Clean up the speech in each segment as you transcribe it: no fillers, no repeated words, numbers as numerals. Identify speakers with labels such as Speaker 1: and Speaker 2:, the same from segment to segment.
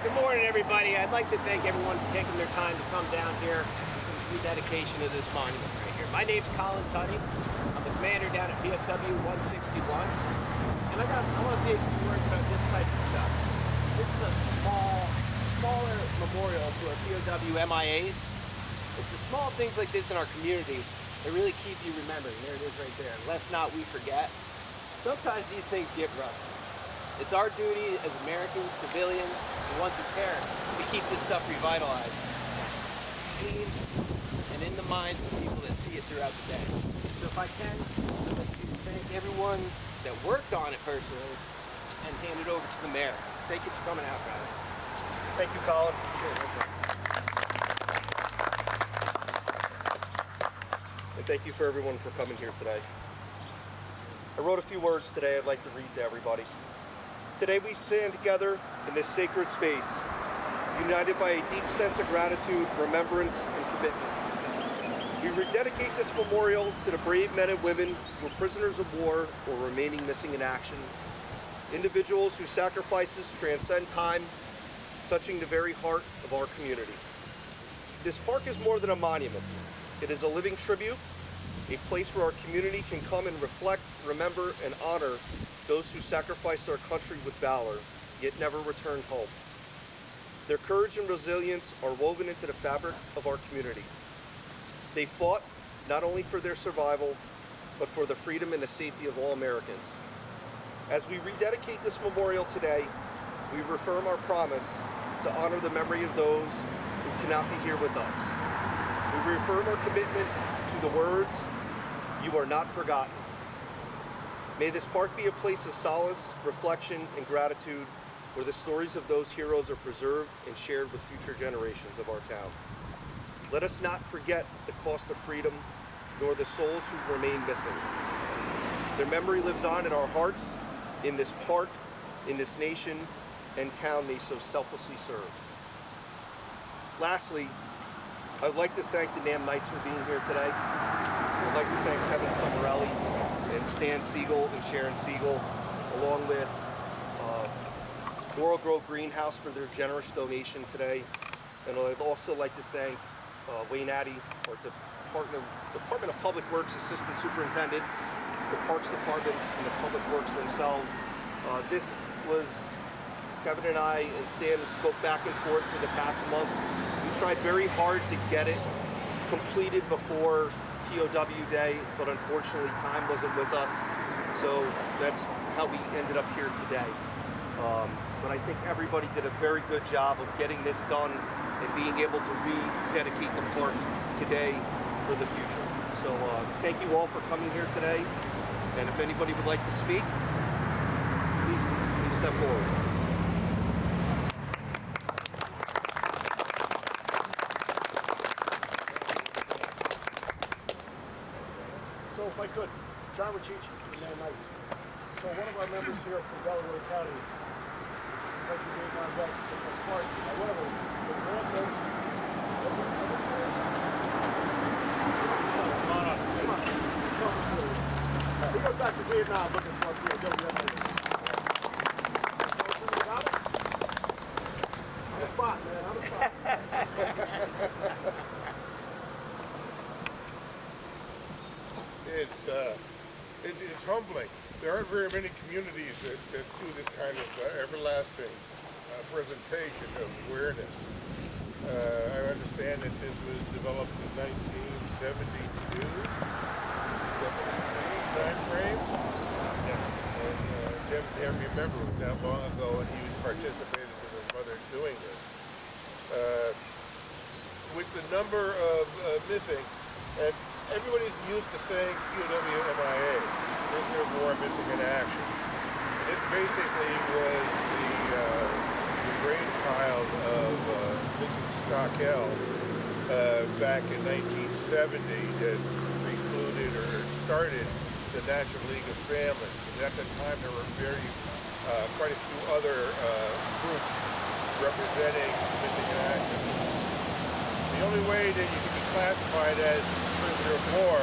Speaker 1: Good morning, everybody. I'd like to thank everyone for taking their time to come down here for the rededication of this monument right here. My name's Colin Tunney. I'm the commander down at PFW 161. And I want to say a few words about this type of stuff. This is a smaller memorial to our POW MIAs. It's the small things like this in our community that really keep you remembering. There it is right there. Let's not we forget. Sometimes these things get rusty. It's our duty as Americans, civilians, the ones who care, to keep this stuff revitalized, clean, and in the minds of people that see it throughout the day. So if I can, I'd like to thank everyone that worked on it personally and hand it over to the mayor. Thank you for coming out, brother.
Speaker 2: Thank you, Colin. And thank you for everyone for coming here today. I wrote a few words today I'd like to read to everybody. Today we stand together in this sacred space, united by a deep sense of gratitude, remembrance, and commitment. We rededicate this memorial to the brave men and women who were prisoners of war or remaining missing in action, individuals whose sacrifices transcend time, touching the very heart of our community. This park is more than a monument. It is a living tribute, a place where our community can come and reflect, remember, and honor those who sacrificed our country with valor, yet never returned home. Their courage and resilience are woven into the fabric of our community. They fought not only for their survival, but for the freedom and the safety of all Americans. As we rededicate this memorial today, we reaffirm our promise to honor the memory of those who cannot be here with us. We reaffirm our commitment to the words, "You are not forgotten." May this park be a place of solace, reflection, and gratitude where the stories of those heroes are preserved and shared with future generations of our town. Let us not forget the cost of freedom, nor the souls who remain missing. Their memory lives on in our hearts, in this park, in this nation, and town they so selflessly serve. Lastly, I'd like to thank the NAM Knights for being here today. I'd like to thank Kevin Somarelli and Stan Siegel and Sharon Siegel, along with Laurel Grove Greenhouse for their generous donation today. And I'd also like to thank Wayne Addy, our Department of Public Works Assistant Superintendent, the Parks Department, and the Public Works themselves. This was Kevin and I and Stan spoke back and forth for the past month. We tried very hard to get it completed before POW Day, but unfortunately time wasn't with us, so that's how we ended up here today. But I think everybody did a very good job of getting this done and being able to rededicate the park today for the future. So thank you all for coming here today, and if anybody would like to speak, please step forward.
Speaker 3: So if I could, John Rachichi from NAM Knights. So one of our members here from Delaware County, like you gave on that, was part, however, the grant goes, come on up. He goes back to Vietnam looking for POW. On the spot, man, on the spot.
Speaker 4: It's humbling. There aren't very many communities that do this kind of everlasting presentation of awareness. I understand that this was developed in 1972, 73 time frame. And Jim can't remember it was that long ago, and he participated with his mother doing this. With the number of missing, and everybody's used to saying POW MIA, prisoner of war missing in action. It basically was the brainchild of Mrs. Stockel back in 1970 that recluded or started the National League of Families. And at the time there were quite a few other groups representing missing in action. The only way that you can be classified as prisoner of war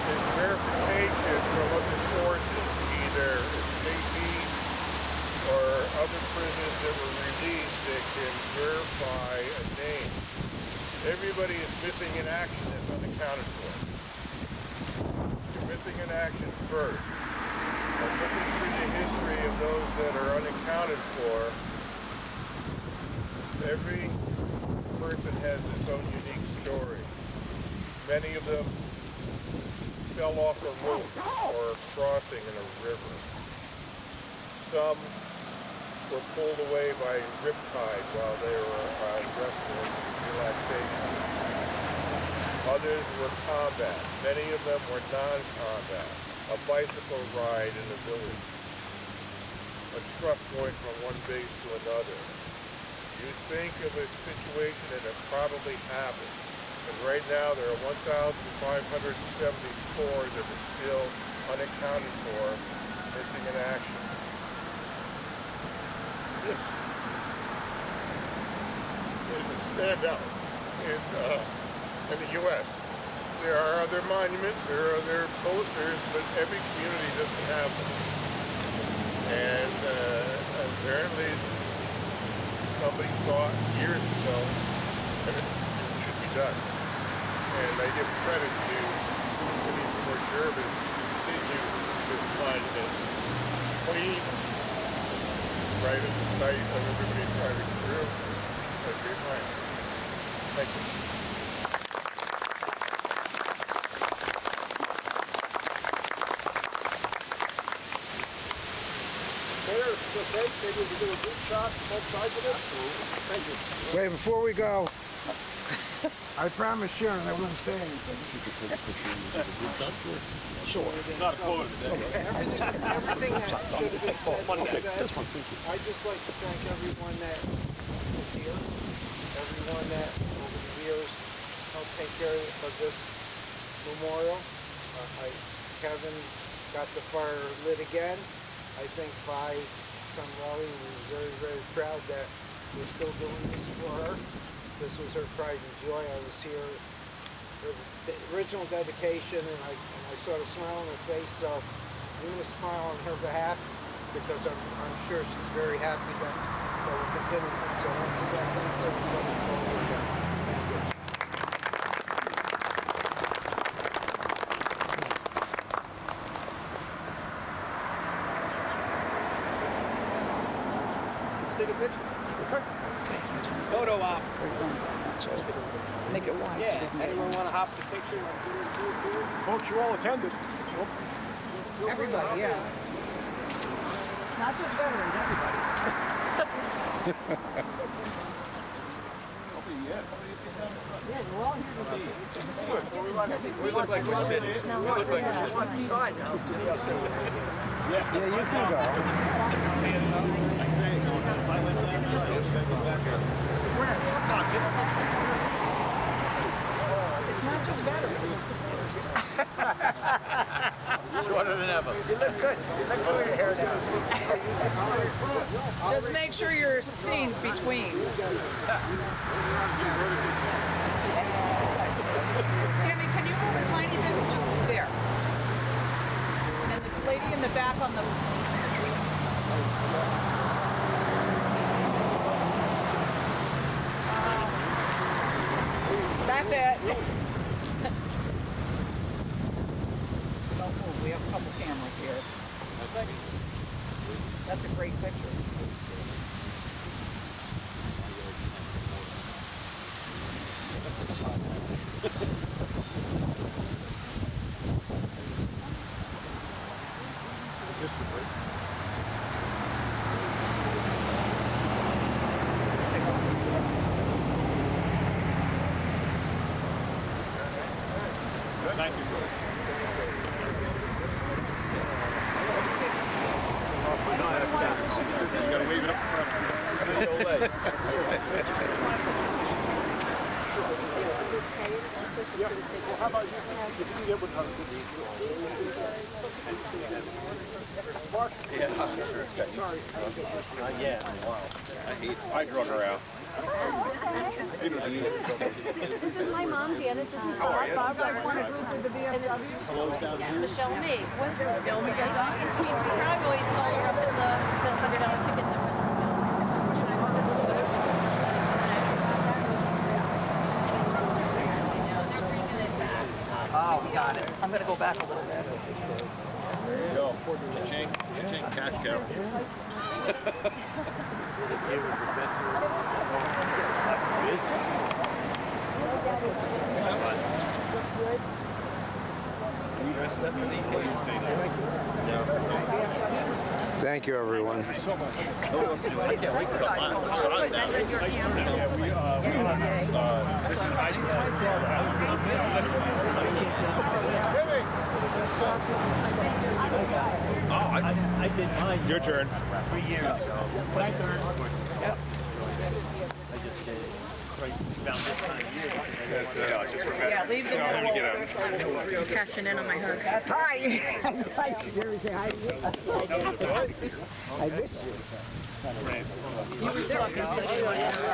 Speaker 4: is verification from other sources, either JP or other prisoners that were released that can verify a name. Everybody is missing in action that's unaccounted for. You're missing in action first. And looking through the history of those that are unaccounted for, every person has its own unique story. Many of them fell off a roof or crossing in a river. Some were pulled away by riptide while they were resting and relaxation. Others were combat. Many of them were non-combat. A bicycle ride in a village. A truck going from one base to another. You think of a situation and it probably happened. And right now there are 1,574 that are still unaccounted for, missing in action. This is a standout in the U.S. There are other monuments, there are other posters, but every community doesn't have them. And apparently somebody thought years ago that it should be done. And I give credit to for Jervis continue to find it clean, right at the site of everybody driving through. That's a great line. Thank you.
Speaker 3: Mayor, if it's okay, maybe we can do a group shot, both sides of this? Thank you.
Speaker 5: Wait, before we go, I promised Sharon I wouldn't say anything.
Speaker 3: Sure. Not a quote.
Speaker 6: Everything that should have been said was said. I'd just like to thank everyone that was here, everyone that over the years helped take care of this memorial. Kevin got the fire lit again. I think by Somarelli was very, very proud that we're still doing this for her. This was her pride and joy. I was here for the original dedication, and I saw the smile on her face. So I'm going to smile on her behalf because I'm sure she's very happy that we're continuing. So once again, thanks everybody for all you've done. Thank you.
Speaker 3: Let's take a picture. Okay.
Speaker 1: Photo op.
Speaker 7: Make it wide.
Speaker 1: Yeah. Anyone want to hop the picture?
Speaker 3: Folks, you all attended.
Speaker 7: Everybody, yeah. Not just veterans, everybody. Yeah, we're all here to see it.
Speaker 1: We look like we're sitting. We look like we're sitting.
Speaker 5: Yeah, you can go.
Speaker 7: It's not just veterans, it's supporters.
Speaker 1: Shorter than ever.
Speaker 6: You look good. You look good with your hair down.
Speaker 7: Just make sure you're seen between. Tammy, can you move a tiny bit just there? And the lady in the back on the... That's it. Don't move. We have a couple cameras here. That's a great picture.
Speaker 3: Thank you. You gotta wave it up front. Yeah. Well, how about you? If you can get with her. Mark?
Speaker 8: Yeah, I'm sure it's got you.
Speaker 3: Sorry.
Speaker 8: Not yet. Wow. I drug her out.
Speaker 9: This is my mom, Janice. This is Bob. Bob, I want to group with the BMW. Michelle May, Westbrook. We probably always saw her up at the $100 tickets at Westbrook.
Speaker 7: I'm gonna go back a little bit.
Speaker 8: Yo, cha-ching, catch cow.
Speaker 5: Thank you, everyone.
Speaker 8: I did mine.
Speaker 4: Your turn.
Speaker 8: 3 years ago.
Speaker 3: My turn.
Speaker 7: Yep.
Speaker 8: I just did it right about this time of year.
Speaker 7: Yeah, leave the
Speaker 4: Let me get out.
Speaker 9: Cashing in on my hook.
Speaker 5: Hi. Hi, Jervis. Say hi. I miss you.
Speaker 7: You were talking, so you